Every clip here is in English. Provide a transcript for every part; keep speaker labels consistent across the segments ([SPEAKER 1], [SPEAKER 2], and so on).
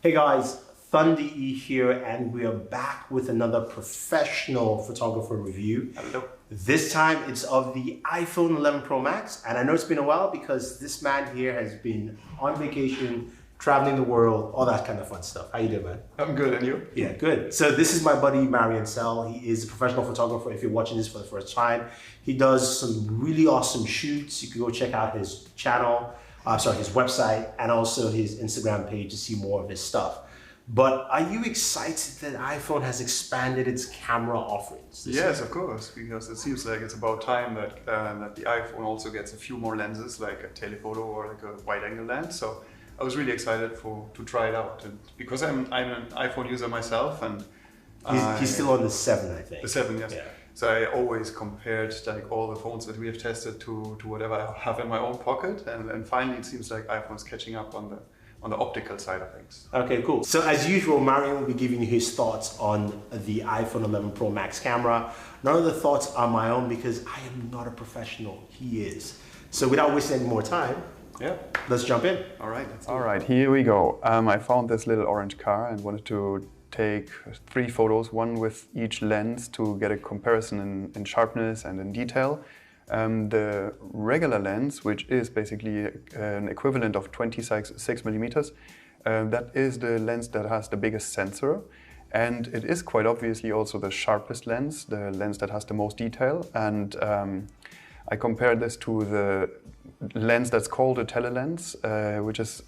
[SPEAKER 1] Hey guys, Thunder E here, and we are back with another professional photographer review.
[SPEAKER 2] Hello.
[SPEAKER 1] This time it's of the iPhone 11 Pro Max, and I know it's been a while because this man here has been on vacation, traveling the world, all that kind of fun stuff. How you doing, man?
[SPEAKER 2] I'm good, and you?
[SPEAKER 1] Yeah, good. So this is my buddy Marian Sell. He is a professional photographer. If you're watching this for the first time, he does some really awesome shoots. You can go check out his channel, his website, and also his Instagram page to see more of his stuff. But are you excited that iPhone has expanded its camera offerings?
[SPEAKER 2] Yes, of course, because it seems like it's about time that the iPhone also gets a few more lenses, like a telephoto or like a wide-angle lens. So I was really excited to try it out, and because I'm an iPhone user myself, and
[SPEAKER 1] he's still on the 7, I think.
[SPEAKER 2] The 7, yes.
[SPEAKER 1] Yeah.
[SPEAKER 2] So I always compared like all the phones that we have tested to whatever I have in my own pocket, and finally it seems like iPhone's catching up on the optical side of things.
[SPEAKER 1] Okay, cool. So as usual, Marian will be giving you his thoughts on the iPhone 11 Pro Max camera. None of the thoughts are my own because I am not a professional. He is. So without wasting any more time, let's jump in.
[SPEAKER 2] All right.
[SPEAKER 3] All right, here we go. I found this little orange car and wanted to take 3 photos, one with each lens to get a comparison in sharpness and in detail. The regular lens, which is basically an equivalent of 26 millimeters, that is the lens that has the biggest sensor, and it is quite obviously also the sharpest lens, the lens that has the most detail. And I compared this to the lens that's called a telelens, which is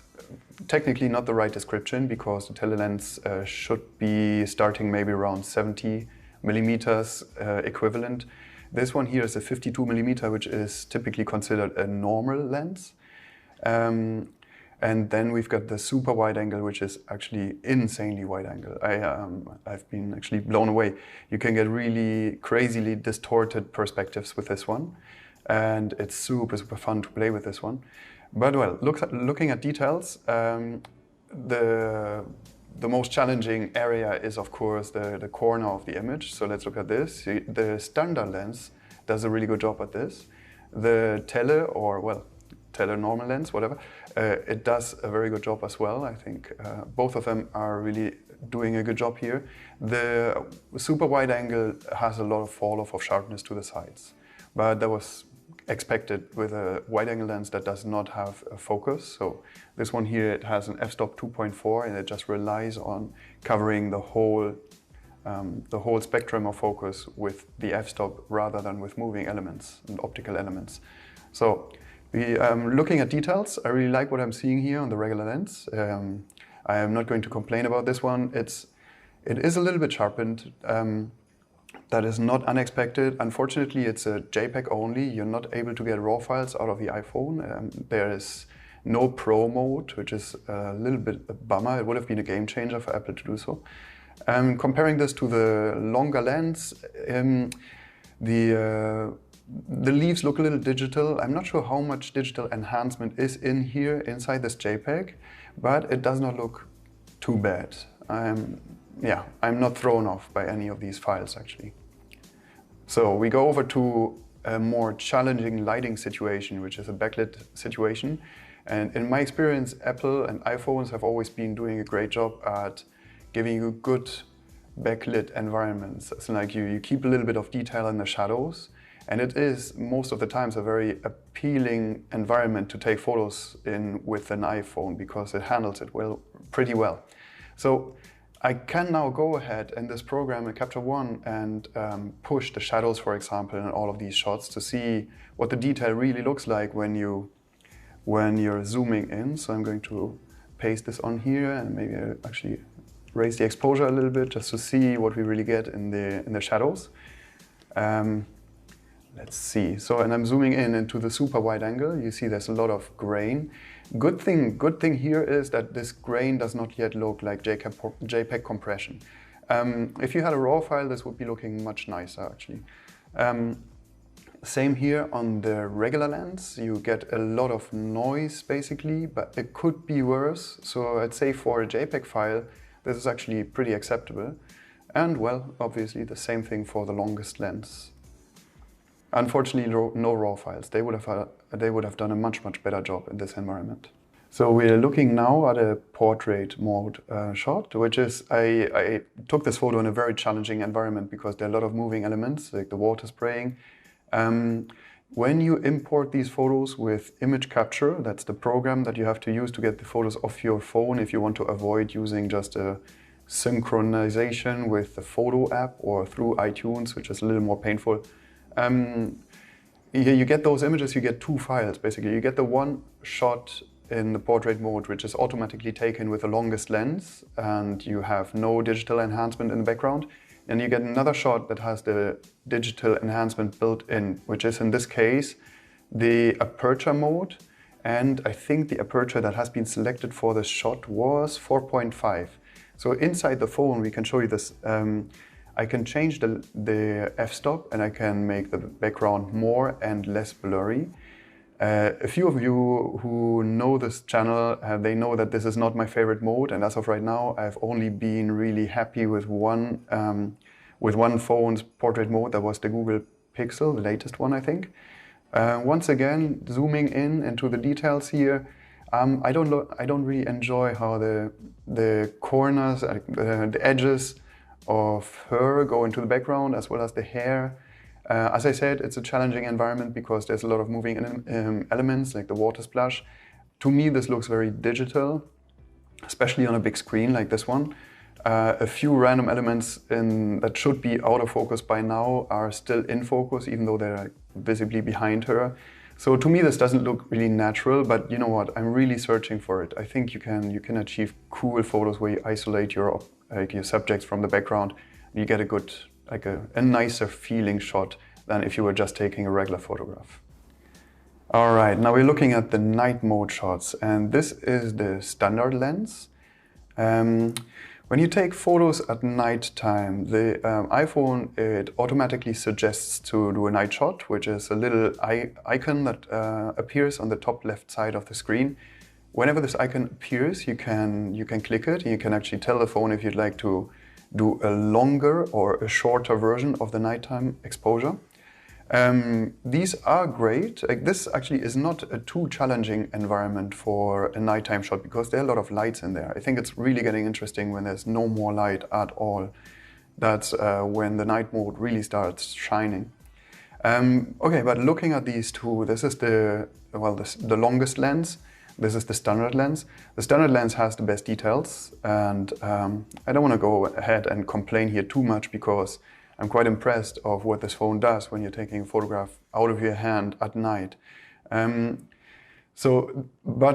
[SPEAKER 3] technically not the right description because the telelens should be starting maybe around 70 millimeters equivalent. This one here is a 52 millimeter, which is typically considered a normal lens. And then we've got the super wide angle, which is actually insanely wide angle. I've been actually blown away. You can get really crazily distorted perspectives with this one. And it's super, super fun to play with this one. But well, looking at details, the most challenging area is, of course, the corner of the image. So let's look at this. The standard lens does a really good job at this. The tele normal lens, whatever, it does a very good job as well. I think both of them are really doing a good job here. The super wide angle has a lot of fall off of sharpness to the sides, but that was expected with a wide-angle lens that does not have a focus. So this one here, it has an f-stop 2.4 and it just relies on covering the whole spectrum of focus with the f-stop rather than with moving elements and optical elements. So looking at details, I really like what I'm seeing here on the regular lens. I am not going to complain about this one. It is a little bit sharpened. That is not unexpected. Unfortunately, it's a JPEG only. You're not able to get RAW files out of the iPhone. There is no Pro mode, which is a little bit a bummer. It would have been a game changer for Apple to do so. Comparing this to the longer lens, the leaves look a little digital. I'm not sure how much digital enhancement is in here inside this JPEG, but it does not look too bad. I'm not thrown off by any of these files actually. So we go over to a more challenging lighting situation, which is a backlit situation. And in my experience, Apple and iPhones have always been doing a great job at giving you good backlit environments. It's like you keep a little bit of detail in the shadows, and it is most of the times a very appealing environment to take photos in with an iPhone because it handles it pretty well. So I can now go ahead in this program in Capture One and push the shadows, for example, in all of these shots to see what the detail really looks like when you're zooming in. So I'm going to paste this on here and maybe actually raise the exposure a little bit just to see what we really get in the shadows. Let's see. So, and I'm zooming in into the super wide angle. You see there's a lot of grain. Good thing here is that this grain does not yet look like JPEG compression. If you had a RAW file, this would be looking much nicer actually. Same here on the regular lens. You get a lot of noise basically, but it could be worse. So I'd say for a JPEG file, this is actually pretty acceptable. And well, obviously the same thing for the longest lens. Unfortunately, no RAW files. They would have done a much better job in this environment. So we're looking now at a portrait mode shot, which is, I took this photo in a very challenging environment because there are a lot of moving elements, like the water spraying. When you import these photos with image capture, that's the program that you have to use to get the photos off your phone if you want to avoid using just a synchronization with the photo app or through iTunes, which is a little more painful. You get those images, you get two files basically. You get the one shot in the portrait mode, which is automatically taken with the longest lens, and you have no digital enhancement in the background. And you get another shot that has the digital enhancement built in, which is in this case the aperture mode. And I think the aperture that has been selected for this shot was 4.5. So inside the phone, we can show you this. I can change the f-stop and I can make the background more and less blurry. A few of you who know this channel, they know that this is not my favorite mode, and as of right now, I've only been really happy with one phone's portrait mode. That was the Google Pixel, the latest one, I think. Once again, zooming in into the details here, I don't really enjoy how the corners, the edges of her go into the background, as well as the hair. As I said, it's a challenging environment because there's a lot of moving elements, like the water splash. To me, this looks very digital, especially on a big screen like this one. A few random elements that should be out of focus by now are still in focus, even though they're visibly behind her. So to me, this doesn't look really natural, but you know what? I'm really searching for it. I think you can achieve cool photos where you isolate your subjects from the background. And you get a good, a nicer feeling shot than if you were just taking a regular photograph. All right, now we're looking at the night mode shots, and this is the standard lens. When you take photos at night time, the iPhone, it automatically suggests to do a night shot, which is a little icon that appears on the top left side of the screen. Whenever this icon appears, you can click it, and you can actually tell the phone if you'd like to do a longer or a shorter version of the nighttime exposure. These are great. This actually is not a too challenging environment for a nighttime shot because there are a lot of lights in there. I think it's really getting interesting when there's no more light at all. That's when the night mode really starts shining. Okay, but looking at these two, this is the longest lens. This is the standard lens. The standard lens has the best details, and I don't want to go ahead and complain here too much because I'm quite impressed of what this phone does when you're taking a photograph out of your hand at night. But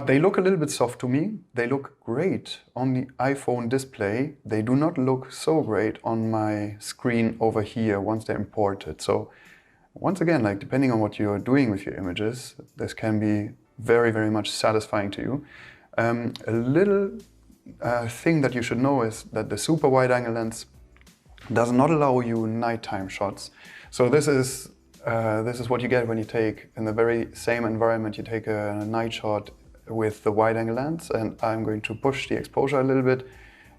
[SPEAKER 3] they look a little bit soft to me. They look great on the iPhone display. They do not look so great on my screen over here once they're imported. So once again, depending on what you're doing with your images, this can be very, very much satisfying to you. A little thing that you should know is that the super wide angle lens does not allow you nighttime shots. So this is what you get when you take, in the very same environment, you take a night shot with the wide angle lens, and I'm going to push the exposure a little bit.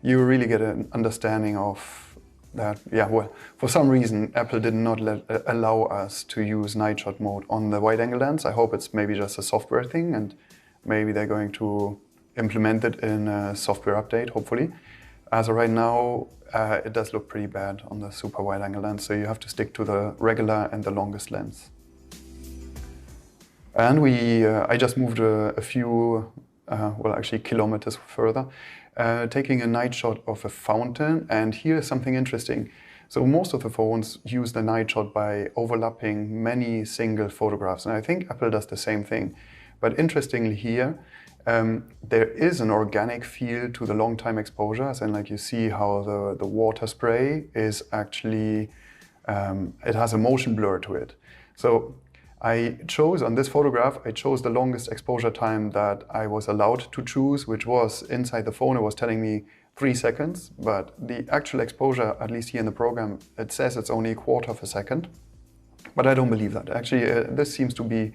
[SPEAKER 3] You really get an understanding of that. Yeah, well, for some reason, Apple did not allow us to use night shot mode on the wide angle lens. I hope it's maybe just a software thing, and maybe they're going to implement it in a software update, hopefully. As of right now, it does look pretty bad on the super wide angle lens, so you have to stick to the regular and the longest lens. And I just moved a few, actually kilometers further, taking a night shot of a fountain. And here's something interesting. So most of the phones use the night shot by overlapping many single photographs, and I think Apple does the same thing. But interestingly here, there is an organic feel to the long time exposures, and you see how the water spray is actually, it has a motion blur to it. So I chose, on this photograph, I chose the longest exposure time that I was allowed to choose, which was inside the phone. It was telling me 3 seconds, but the actual exposure, at least here in the program, it says it's only 1/4 of a second. But I don't believe that. Actually, this seems to be,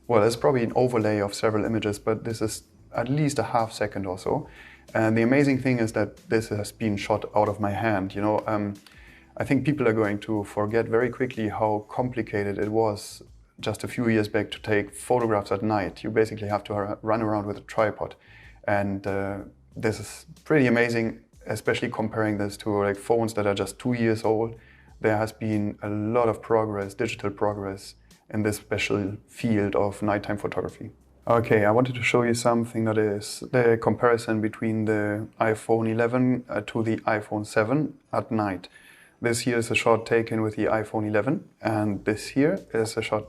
[SPEAKER 3] well, it's probably an overlay of several images, but this is at least a half second or so. And the amazing thing is that this has been shot out of my hand. I think people are going to forget very quickly how complicated it was just a few years back to take photographs at night, you basically have to run around with a tripod. And this is pretty amazing, especially comparing this to like phones that are just 2 years old. There has been a lot of progress, digital progress, in this special field of nighttime photography. Okay, I wanted to show you something that is the comparison between the iPhone 11 to the iPhone 7 at night. This here is a shot taken with the iPhone 11, and this here is a shot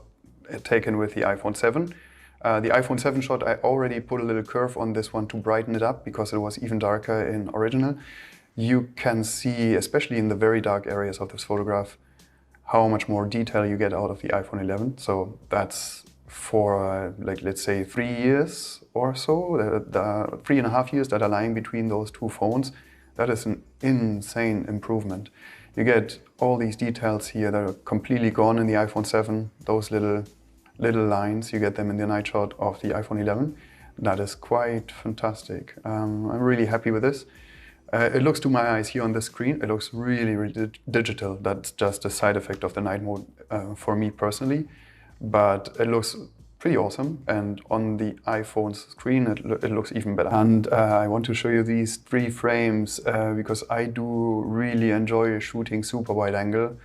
[SPEAKER 3] taken with the iPhone 7. The iPhone 7 shot, I already put a little curve on this one to brighten it up because it was even darker in original. You can see, especially in the very dark areas of this photograph, how much more detail you get out of the iPhone 11. So that's for like, let's say 3 years or so, the 3.5 years that are lying between those two phones. That is an insane improvement. You get all these details here that are completely gone in the iPhone 7, those little lines, you get them in the night shot of the iPhone 11. That is quite fantastic. I'm really happy with this. It looks to my eyes here on the screen, it looks really, really digital. That's just a side effect of the night mode for me personally. But it looks pretty awesome, and on the iPhone's screen it looks even better. And I want to show you these 3 frames because I do really enjoy shooting super wide angle.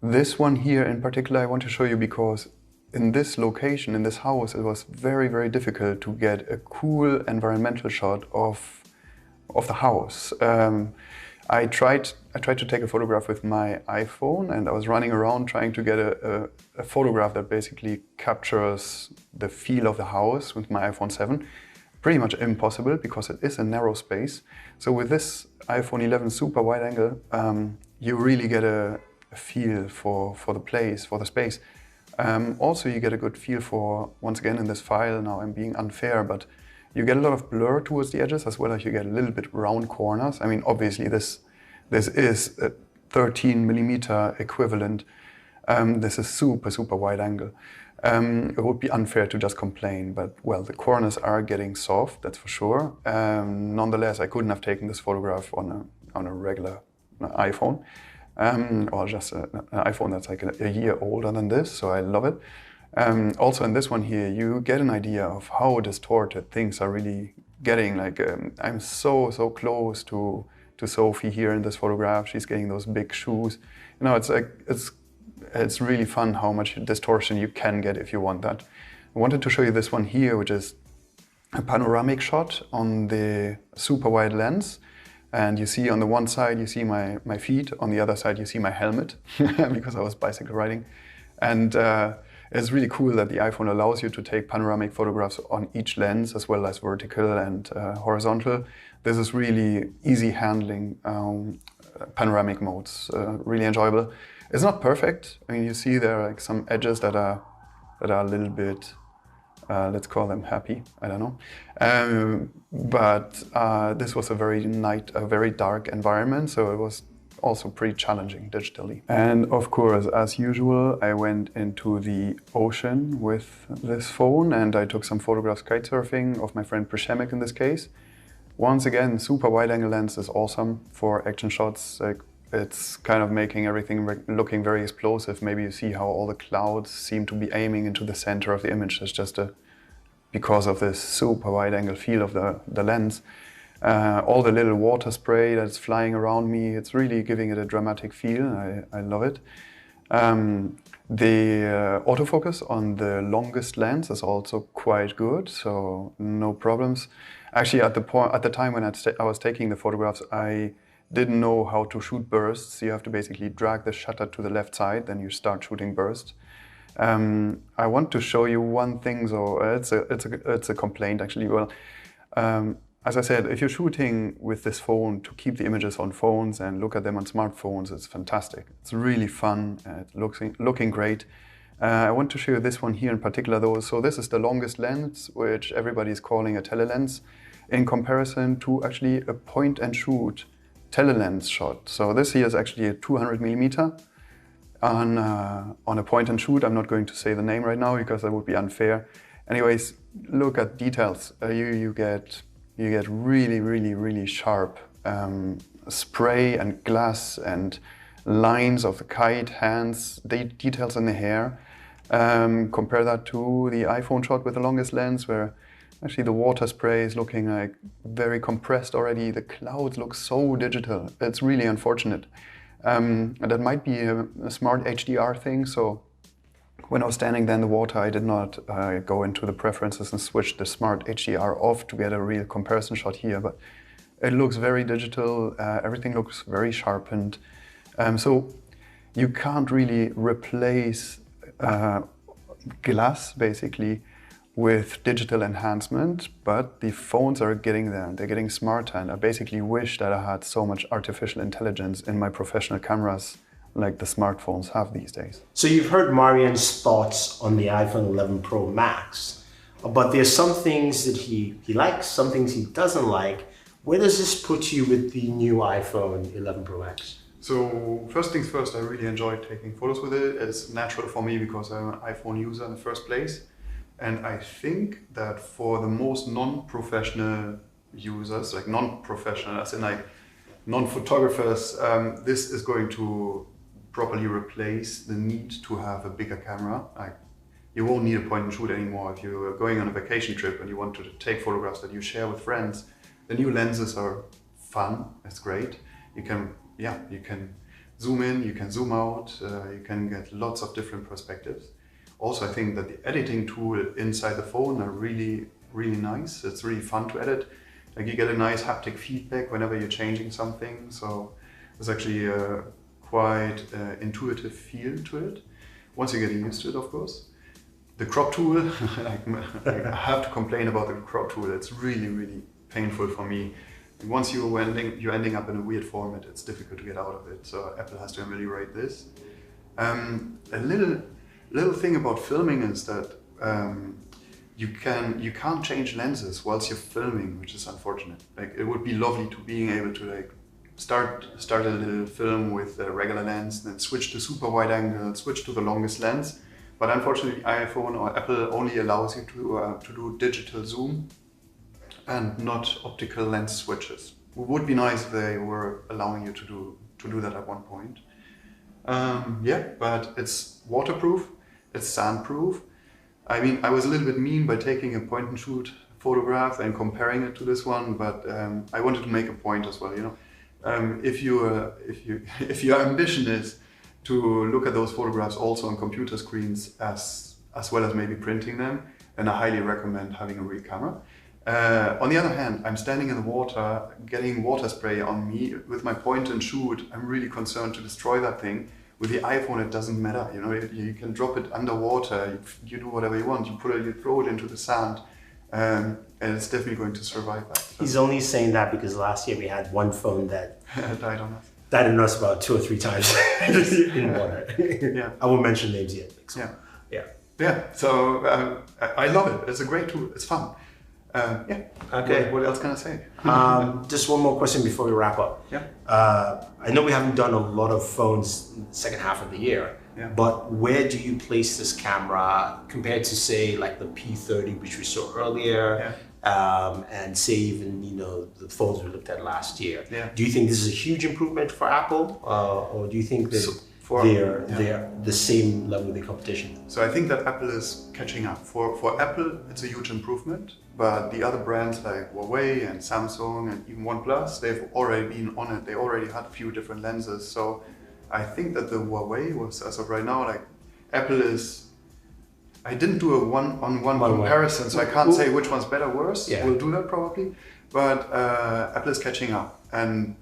[SPEAKER 3] This one here in particular I want to show you because in this location, in this house, it was very, very difficult to get a cool environmental shot of the house. I tried to take a photograph with my iPhone, and I was running around trying to get a photograph that basically captures the feel of the house with my iPhone 7. Pretty much impossible because it is a narrow space. So with this iPhone 11 super wide angle, you really get a feel for the place, for the space. Also, you get a good feel for, once again in this file, now I'm being unfair, but you get a lot of blur towards the edges as well as you get a little bit round corners. I mean, obviously this is a 13mm equivalent. This is super wide angle. It would be unfair to just complain, but well, the corners are getting soft, that's for sure. Nonetheless, I couldn't have taken this photograph on a regular iPhone. Or just an iPhone that's like a year older than this, so I love it. Also in this one here, you get an idea of how distorted things are really getting. Like I'm so close to Sophie here in this photograph. She's getting those big shoes. You know, it's like it's really fun how much distortion you can get if you want that. I wanted to show you this one here, which is a panoramic shot on the super wide lens. And you see on the one side, you see my feet. On the other side, you see my helmet because I was bicycle riding. And it's really cool that the iPhone allows you to take panoramic photographs on each lens as well as vertical and horizontal. This is really easy handling panoramic modes, really enjoyable. It's not perfect. I mean, you see there are like some edges that are a little bit, let's call them happy, I don't know. But this was a very dark environment, so it was also pretty challenging digitally. And of course, as usual, I went into the ocean with this phone and I took some photographs kite surfing of my friend Przemek in this case. Once again, super wide angle lens is awesome for action shots. Like, it's kind of making everything looking very explosive. Maybe you see how all the clouds seem to be aiming into the center of the image. It's just because of this super wide angle feel of the lens. All the little water spray that's flying around me, it's really giving it a dramatic feel. I love it. The autofocus on the longest lens is also quite good, so no problems. Actually, at the time when I was taking the photographs, I didn't know how to shoot bursts. You have to basically drag the shutter to the left side, then you start shooting bursts. I want to show you one thing, so it's a complaint actually. Well, as I said, if you're shooting with this phone to keep the images on phones and look at them on smartphones, it's fantastic. It's really fun. It's looking great. I want to show you this one here in particular though. So this is the longest lens, which everybody is calling a telelens, in comparison to actually a point and shoot telelens shot. So this here is actually a 200mm on a point and shoot. I'm not going to say the name right now because that would be unfair. Anyways, look at details. You get really sharp spray and glass and lines of the kite, hands, details in the hair. Compare that to the iPhone shot with the longest lens, where actually the water spray is looking like very compressed already. The clouds look so digital. It's really unfortunate. And that might be a smart HDR thing. So when I was standing there in the water, I did not go into the preferences and switch the smart HDR off to get a real comparison shot here. But it looks very digital. Everything looks very sharpened. So you can't really replace glass basically with digital enhancement, but the phones are getting there. They're getting smarter, and I basically wish that I had so much artificial intelligence in my professional cameras like the smartphones have these days.
[SPEAKER 1] So you've heard Marian's thoughts on the iPhone 11 Pro Max, but there's some things that he likes, some things he doesn't like. Where does this put you with the new iPhone 11 Pro Max?
[SPEAKER 2] So first things first, I really enjoyed taking photos with it. It's natural for me because I'm an iPhone user in the first place. And I think that for the most non-professional users, like non-professional, as in like non-photographers, this is going to properly replace the need to have a bigger camera. You won't need a point and shoot anymore. If you're going on a vacation trip and you want to take photographs that you share with friends, the new lenses are fun, it's great. You can zoom in, you can zoom out, you can get lots of different perspectives. Also, I think that the editing tool inside the phone are really, really nice. It's really fun to edit. Like you get a nice haptic feedback whenever you're changing something. So there's actually a quite intuitive feel to it. Once you're getting used to it, of course. The crop tool, I have to complain about the crop tool. It's really, really painful for me. And once you're ending up in a weird format, it's difficult to get out of it. So Apple has to ameliorate this. A little thing about filming is that you can't change lenses whilst you're filming, which is unfortunate. Like it would be lovely to being able to like start a little film with a regular lens, then switch to super wide angle, switch to the longest lens. But unfortunately, iPhone or Apple only allows you to do digital zoom and not optical lens switches. It would be nice if they were allowing you to do that at one point. But it's waterproof, it's sandproof. I mean, I was a little bit mean by taking a point and shoot photograph and comparing it to this one, but I wanted to make a point as well. You know, if your ambition is to look at those photographs also on computer screens as well as maybe printing them, then I highly recommend having a real camera. On the other hand, I'm standing in the water, getting water spray on me with my point and shoot. I'm really concerned to destroy that thing. With the iPhone, it doesn't matter. You know, you can drop it underwater. You do whatever you want. You throw it into the sand, and it's definitely going to survive that. So.
[SPEAKER 1] He's only saying that because last year we had one phone that
[SPEAKER 2] died on us.
[SPEAKER 1] Died on us about 2 or 3 times in water.
[SPEAKER 2] Yeah,
[SPEAKER 1] I won't mention names yet. So,
[SPEAKER 2] yeah. So I love it. It's a great tool. It's fun. Okay. What else can I say?
[SPEAKER 1] Just one more question before we wrap up.
[SPEAKER 2] Yeah.
[SPEAKER 1] I know we haven't done a lot of phones in the second half of the year, but where do you place this camera compared to say like the P30, which we saw earlier, and say even the phones we looked at last year?
[SPEAKER 2] Yeah.
[SPEAKER 1] Do you think this is a huge improvement for Apple, or do you think that they're the same level of the competition?
[SPEAKER 2] So I think that Apple is catching up. For Apple, it's a huge improvement, but the other brands like Huawei and Samsung and even OnePlus, they've already been on it. They already had a few different lenses. So I think that the Huawei was, as of right now, like Apple is, I didn't do a one-on-one comparison, so I can't say which one's better or worse. Yeah. We'll do that probably, but Apple is catching up, and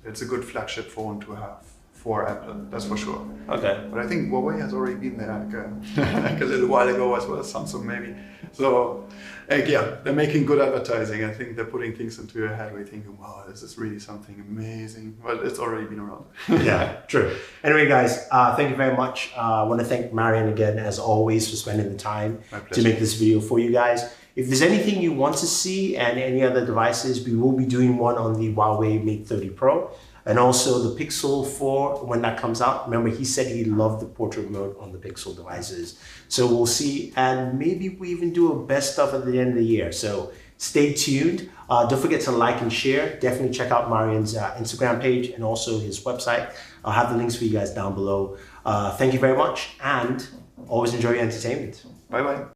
[SPEAKER 2] it's a good flagship phone to have for Apple, that's for sure.
[SPEAKER 1] Okay.
[SPEAKER 2] But I think Huawei has already been there like a little while ago as well as Samsung maybe. So they're making good advertising. I think they're putting things into your head where you're thinking, wow, this is really something amazing. But it's already been around.
[SPEAKER 1] Yeah, true. Anyway, guys, thank you very much. I want to thank Marian again, as always, for spending the time to make this video for you guys. If there's anything you want to see and any other devices, we will be doing one on the Huawei Mate 30 Pro. And also the Pixel 4, when that comes out. Remember, he said he loved the portrait mode on the Pixel devices. So we'll see. And maybe we even do a best stuff at the end of the year. So Stay tuned. Don't forget to like and share. Definitely check out Marian's Instagram page and also his website. I'll have the links for you guys down below. Thank you very much, and always enjoy your entertainment.
[SPEAKER 2] Bye bye.